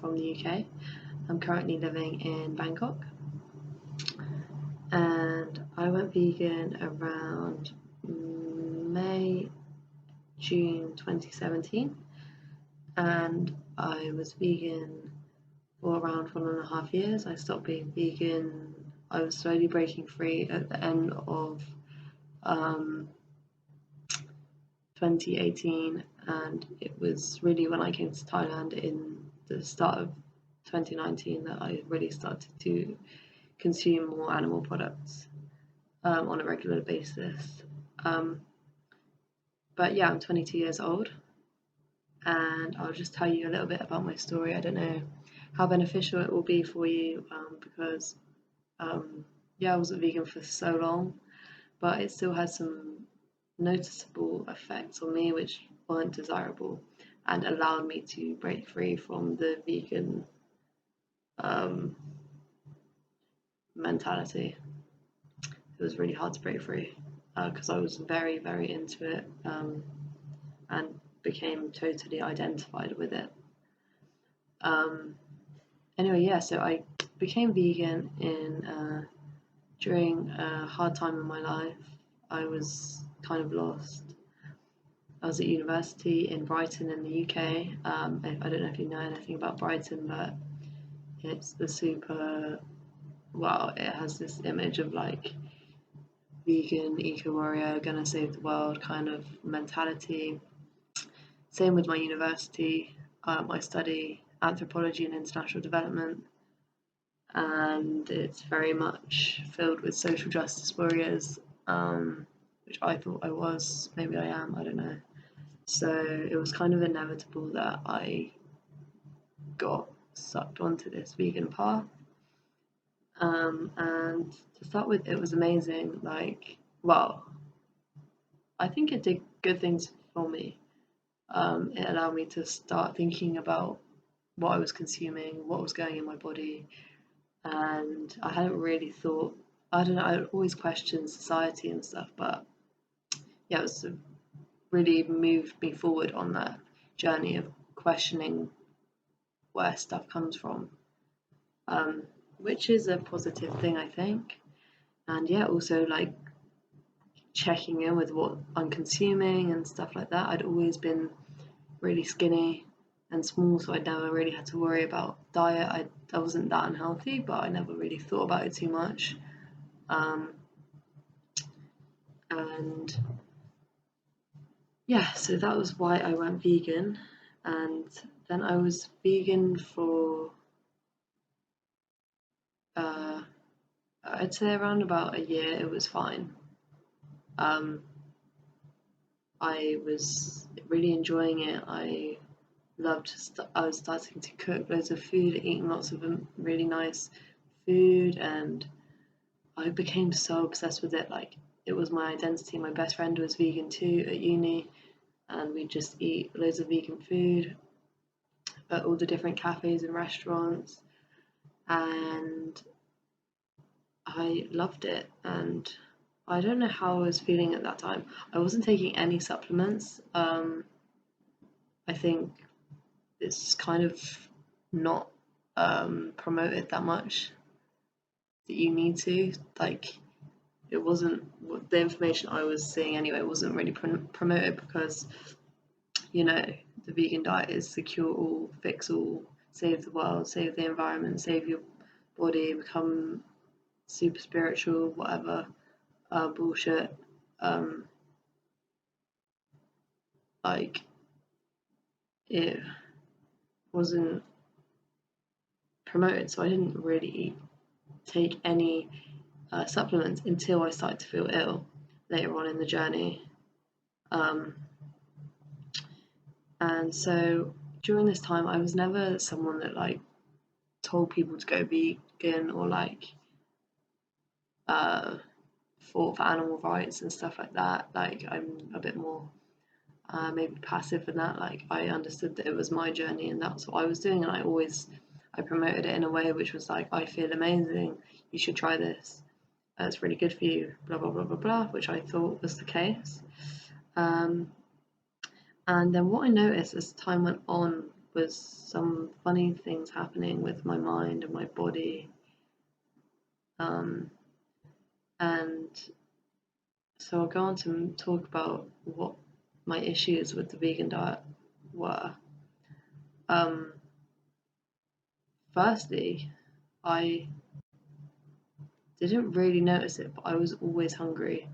from the UK. I'm currently living in Bangkok, and I went vegan around May, June 2017, and I was vegan for around 1.5 years. I stopped being vegan. I was slowly breaking free at the end of 2018, and it was really when I came to Thailand in the start of 2019 that I really started to consume more animal products on a regular basis. But yeah, I'm 22 years old, and I'll just tell you a little bit about my story. I don't know how beneficial it will be for you because yeah, I wasn't vegan for so long, but it still has some noticeable effects on me which weren't desirable and allowed me to break free from the vegan mentality. It was really hard to break free because I was very, very into it and became totally identified with it. Anyway, yeah, so I became vegan during a hard time in my life. I was kind of lost. I was at university in Brighton in the UK. I don't know if you know anything about Brighton, but it's the super, well, it has this image of like vegan, eco-warrior, gonna save the world kind of mentality. Same with my university. I study anthropology and international development, and it's very much filled with social justice warriors, which I thought I was. Maybe I am, I don't know. So it was kind of inevitable that I got sucked onto this vegan path. And to start with, it was amazing. Like, well, I think it did good things for me. It allowed me to start thinking about what I was consuming, what was going in my body, and I hadn't really thought. I don't know. I always questioned society and stuff, but yeah, it was really moved me forward on that journey of questioning where stuff comes from, which is a positive thing, I think. And yeah, also like checking in with what I'm consuming and stuff like that. I'd always been really skinny and small, so I never really had to worry about diet. I wasn't that unhealthy, but I never really thought about it too much. And yeah, so that was why I went vegan. And then I was vegan for I'd say around about a year. It was fine. I was really enjoying it. I was starting to cook loads of food, eating lots of really nice food, and I became so obsessed with it. Like, it was my identity. My best friend was vegan too at uni, and we'd just eat loads of vegan food at all the different cafes and restaurants, and I loved it. And I don't know how I was feeling at that time. I wasn't taking any supplements. I think it's kind of not promoted that much that you need to. Like, it wasn't, the information I was seeing anyway wasn't really promoted because, you know, the vegan diet is the cure all, fix all, save the world, save the environment, save your body, become super spiritual, whatever bullshit. Like, it wasn't promoted, so I didn't really take any supplements until I started to feel ill later on in the journey. And so during this time, I was never someone that like told people to go vegan or like fought for animal rights and stuff like that. Like, I'm a bit more maybe passive in that. Like, I understood that it was my journey and that's what I was doing, and I promoted it in a way which was like, I feel amazing, you should try this, it's really good for you, blah blah blah blah blah, which I thought was the case. And then what I noticed as time went on was some funny things happening with my mind and my body. And so I'll go on to talk about what my issues with the vegan diet were. Firstly, I didn't really notice it, but I was always hungry.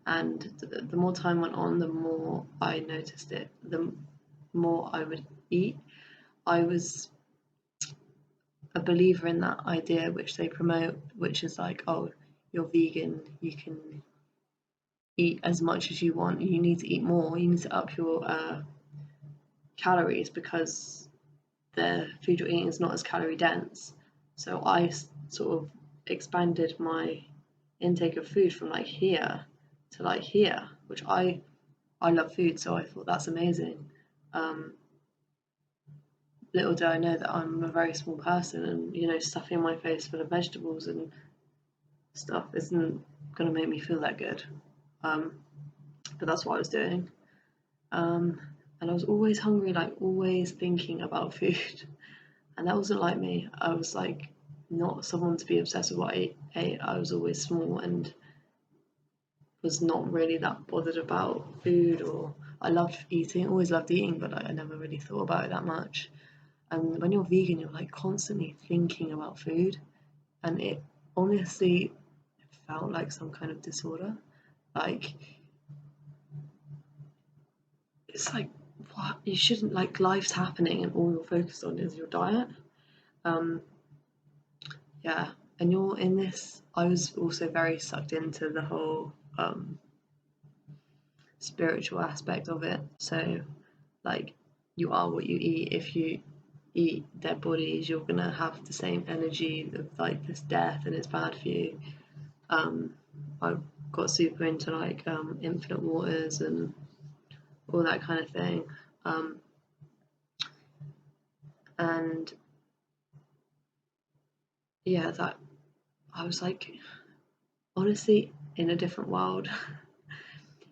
And the more time went on, the more I noticed it, the more I would eat. I was a believer in that idea which they promote, which is like, oh, you're vegan, you can eat as much as you want, you need to eat more, you need to up your calories because the food you're eating is not as calorie dense. So I sort of expanded my intake of food from like here to like here, which I love food, so I thought that's amazing. Little do I know that I'm a very small person, and stuffing my face full of vegetables and stuff isn't gonna make me feel that good. But that's what I was doing. And I was always hungry, like always thinking about food. And that wasn't like me. I was like not someone to be obsessed with what I ate. I was always small and was not really that bothered about food, or I loved eating, always loved eating, but like, I never really thought about it that much. And when you're vegan, you're like constantly thinking about food, and it honestly felt like some kind of disorder. Like it's like, what, you shouldn't, like, life's happening and all you're focused on is your diet. Yeah, and you're in this. I was also very sucked into the whole spiritual aspect of it. So like, you are what you eat. If you eat dead bodies, you're gonna have the same energy of like this death, and it's bad for you. I got super into like infinite waters and all that kind of thing. And yeah, that I was like, honestly, in a different world.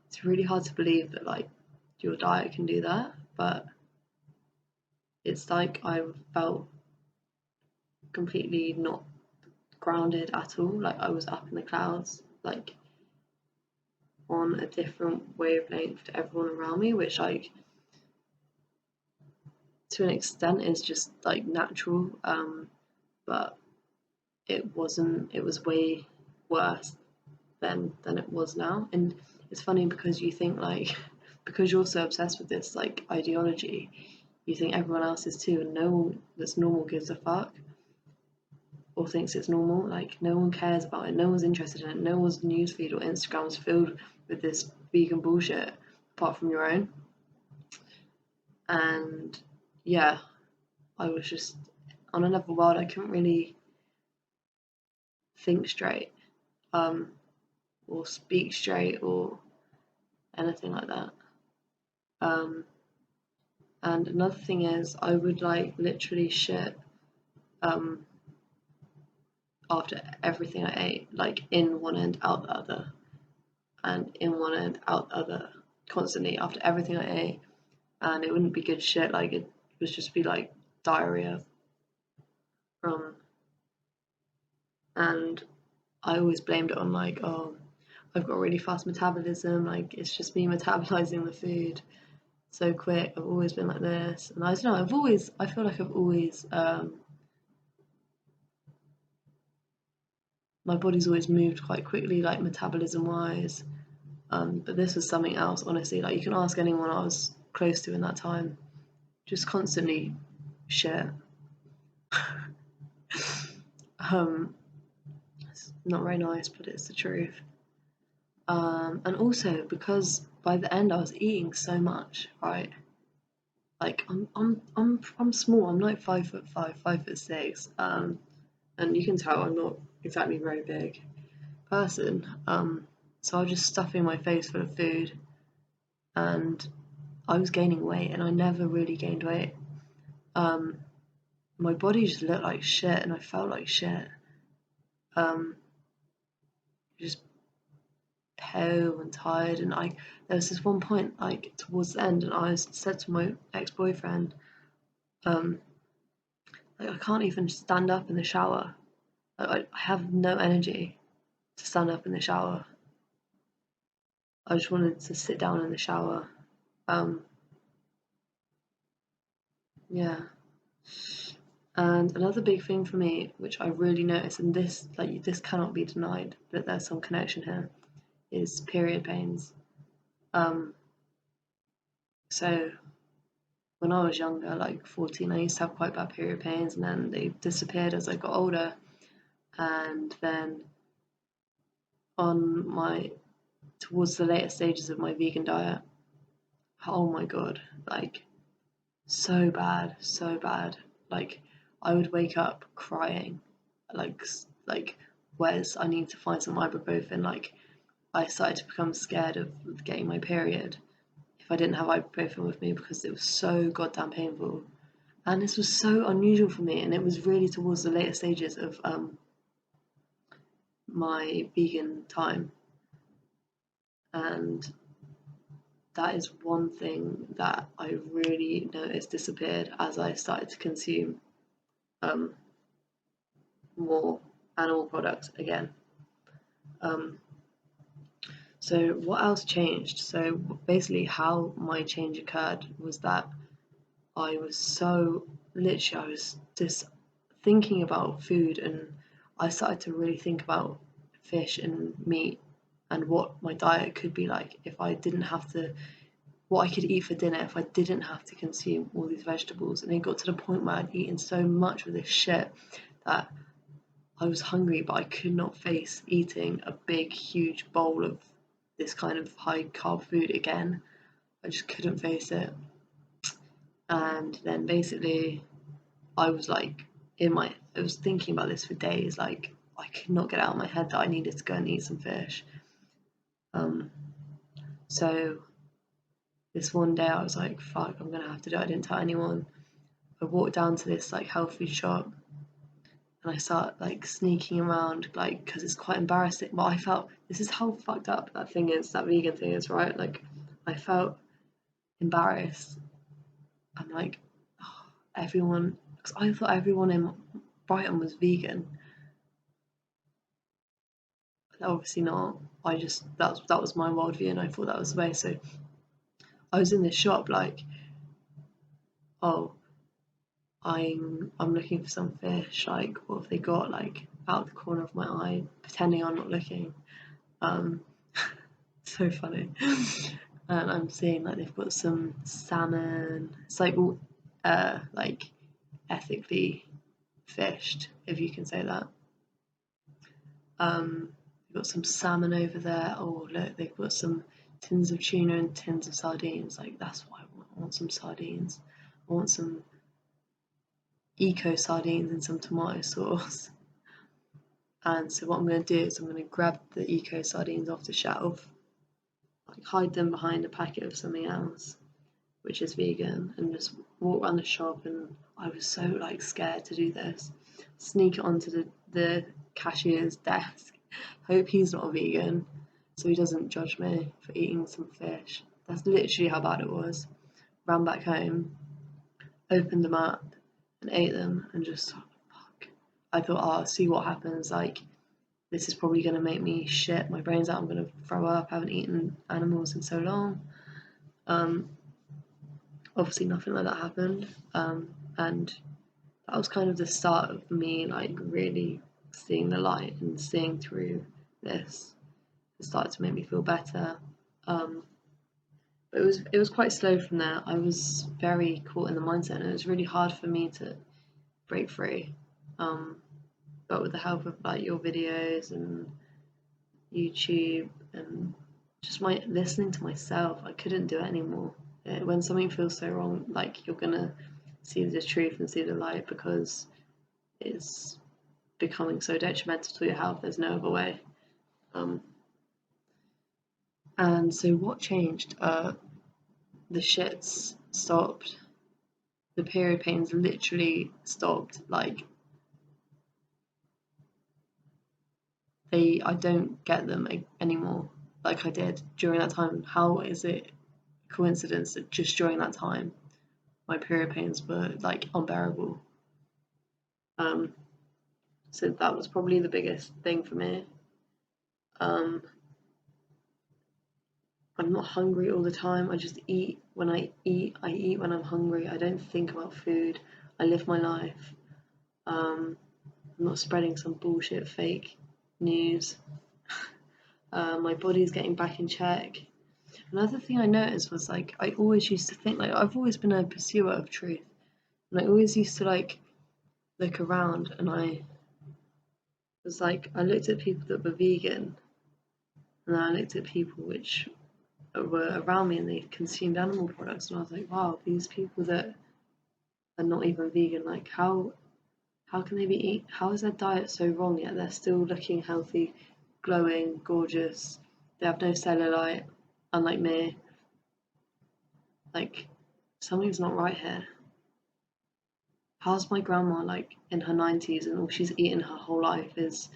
It's really hard to believe that like your diet can do that, but it's like I felt completely not grounded at all. Like I was up in the clouds, like on a different wavelength to everyone around me, which like to an extent is just like natural, but it wasn't. It was way worse then than it was now. And it's funny because you think like because you're so obsessed with this like ideology, you think everyone else is too, and no one that's normal gives a fuck or thinks it's normal. Like no one cares about it, no one's interested in it, no one's newsfeed or Instagram is filled with this vegan bullshit apart from your own. And yeah, I was just on another world. I couldn't really think straight, or speak straight or anything like that. And another thing is I would like literally shit after everything I ate, like in one end, out the other, and in one end, out the other, constantly after everything I ate. And it wouldn't be good shit, like it would just be like diarrhea. And I always blamed it on like, oh, I've got a really fast metabolism, like it's just me metabolizing the food so quick. I've always been like this, and I don't know. I feel like I've always, my body's always moved quite quickly, like metabolism wise. But this was something else, honestly. Like you can ask anyone I was close to in that time, just constantly shit. It's not very nice, but it's the truth. And also because by the end I was eating so much, right? Like I'm small. I'm like 5'5", 5'6". And you can tell I'm not exactly a very big person. So I was just stuffing my face full of food, and I was gaining weight, and I never really gained weight. My body just looked like shit, and I felt like shit. Just pale and tired, and there was this one point like towards the end, and I said to my ex-boyfriend, Um, like I can't even stand up in the shower. I have no energy to stand up in the shower. I just wanted to sit down in the shower. Um, yeah. And another big thing for me, which I really noticed, and this cannot be denied, that there's some connection here, is period pains. Um, so when I was younger, like 14, I used to have quite bad period pains, and then they disappeared as I got older. And then on my towards the later stages of my vegan diet, oh my god, like so bad, so bad. Like I would wake up crying, like where's I need to find some ibuprofen. Like I started to become scared of getting my period if I didn't have ibuprofen with me because it was so goddamn painful. And this was so unusual for me, and it was really towards the later stages of my vegan time. And that is one thing that I really noticed disappeared as I started to consume um, more animal products again. Um, so what else changed? So basically, how my change occurred was that I was so literally I was just thinking about food, and I started to really think about fish and meat and what my diet could be like if I didn't have to, what I could eat for dinner if I didn't have to consume all these vegetables. And it got to the point where I'd eaten so much of this shit that I was hungry, but I could not face eating a big, huge bowl of this kind of high carb food again. I just couldn't face it. And then basically, I was like, I was thinking about this for days. Like, I could not get out of my head that I needed to go and eat some fish. Um, so this one day I was like, fuck, I'm gonna have to do it. I didn't tell anyone. I walked down to this like health food shop and I start like sneaking around, like, because it's quite embarrassing. But I felt this is how fucked up that thing is, that vegan thing is, right? Like, I felt embarrassed. I'm like, oh, everyone, because I thought everyone in Brighton was vegan. Obviously not. I just that was my worldview, and I thought that was the way. So I was in the shop like, oh, I'm looking for some fish. Like, what have they got? Like out the corner of my eye, pretending I'm not looking. Um, so funny. And I'm seeing like they've got some salmon. It's like all like ethically fished, if you can say that. They've got some salmon over there. Oh look, they've got some tins of tuna and tins of sardines. Like that's what I want. I want some sardines. I want some eco sardines and some tomato sauce. And so what I'm going to do is I'm going to grab the eco sardines off the shelf, like hide them behind a packet of something else, which is vegan, and just walk around the shop. And I was so like scared to do this. Sneak it onto the cashier's desk. Hope he's not a vegan, so he doesn't judge me for eating some fish. That's literally how bad it was. Ran back home, opened them up, and ate them, and just fuck. I thought, oh, I'll see what happens. Like, this is probably gonna make me shit my brains out. I'm gonna throw up. I haven't eaten animals in so long. Obviously, nothing like that happened. And that was kind of the start of me like really seeing the light and seeing through this. It started to make me feel better. But it was quite slow from there. I was very caught in the mindset, and it was really hard for me to break free. Um, but with the help of like your videos and YouTube and just my listening to myself, I couldn't do it anymore. When something feels so wrong, like you're gonna see the truth and see the light because it's becoming so detrimental to your health. There's no other way. Um, and so what changed? The shits stopped. The period pains literally stopped. Like I don't get them anymore like I did during that time. How is it coincidence that just during that time my period pains were like unbearable. So that was probably the biggest thing for me. Um, I'm not hungry all the time. I just eat when I eat. I eat when I'm hungry. I don't think about food. I live my life. I'm not spreading some bullshit fake news. My body's getting back in check. Another thing I noticed was like I always used to think like I've always been a pursuer of truth, and I always used to like look around and I was like I looked at people that were vegan, and then I looked at people which were around me and they consumed animal products, and I was like, wow, these people that are not even vegan, like how can they be eat? How is their diet so wrong yet they're still looking healthy, glowing, gorgeous? They have no cellulite, unlike me. Like something's not right here. How's my grandma like in her 90s and all she's eaten her whole life is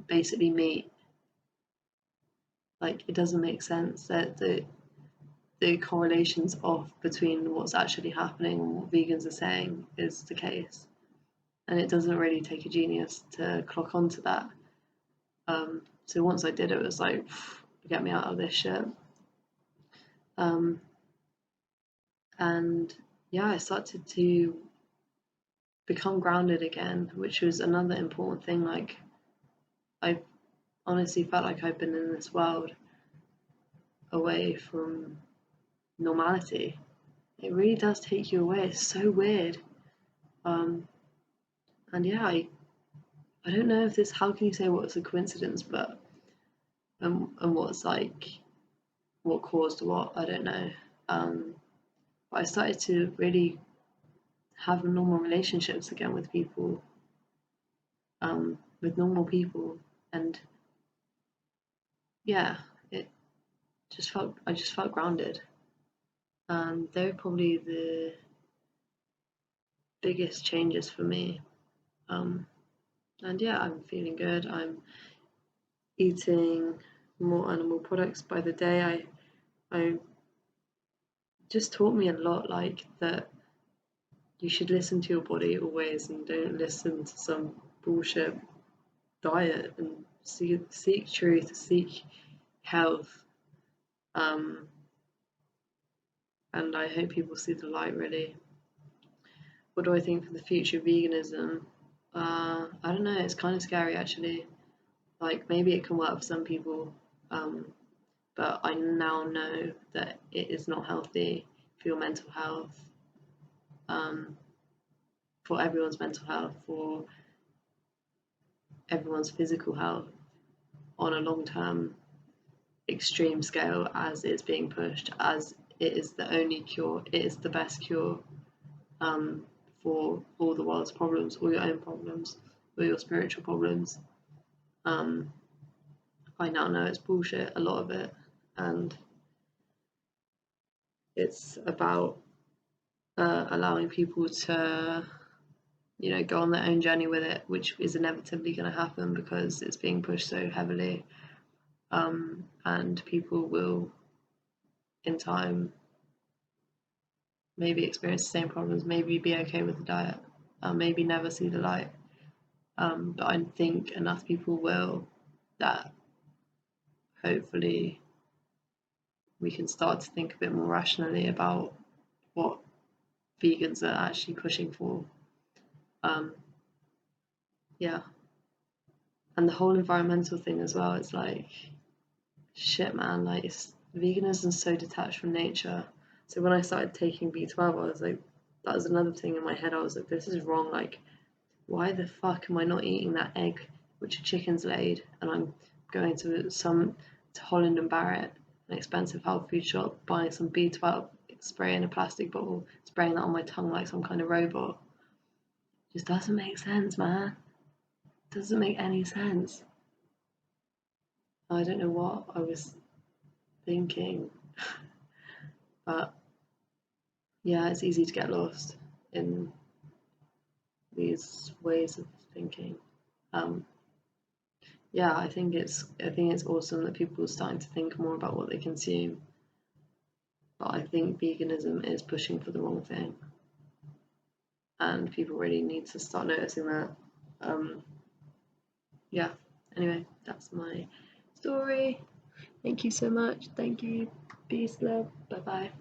basically meat? Like it doesn't make sense that the correlations off between what's actually happening and what vegans are saying is the case. And it doesn't really take a genius to clock onto that. So once I did it was like, get me out of this shit. Um, and yeah, I started to become grounded again, which was another important thing. Like I honestly felt like I've been in this world away from normality. It really does take you away. It's so weird. Um, and yeah, I don't know if this. How can you say what's a coincidence, but and what's like what caused what? I don't know. But I started to really have normal relationships again with normal people, and yeah, it I just felt grounded. They're probably the biggest changes for me. Um, and yeah, I'm feeling good. I'm eating more animal products by the day. I just taught me a lot, like that you should listen to your body always and don't listen to some bullshit diet and seek truth, seek health. Um, and I hope people see the light really. What do I think for the future of veganism? I don't know, it's kind of scary actually. Like maybe it can work for some people, but I now know that it is not healthy for your mental health, um, for everyone's mental health, for everyone's physical health on a long term extreme scale as it's being pushed, as it is the only cure, it is the best cure um, for all the world's problems, all your own problems, all your spiritual problems. Um, I now know it's bullshit, a lot of it, and it's about allowing people to, go on their own journey with it, which is inevitably going to happen because it's being pushed so heavily, and people will, in time, maybe experience the same problems, maybe be okay with the diet, maybe never see the light. But I think enough people will that hopefully we can start to think a bit more rationally about what vegans are actually pushing for. Um, yeah, and the whole environmental thing as well. It's like, shit, man. Like, veganism is so detached from nature. So when I started taking B12, I was like, that was another thing in my head. I was like, this is wrong. Like, why the fuck am I not eating that egg which a chicken's laid? And I'm going to Holland and Barrett, an expensive health food shop, buying some B12, spray in a plastic bottle, spraying that on my tongue like some kind of robot. Just doesn't make sense, man. Doesn't make any sense. I don't know what I was thinking, but yeah, it's easy to get lost in these ways of thinking. Um, yeah, I think it's awesome that people are starting to think more about what they consume. but I think veganism is pushing for the wrong thing, and people really need to start noticing that. Yeah, anyway, that's my story. Thank you so much. Thank you. Peace, love. Bye bye.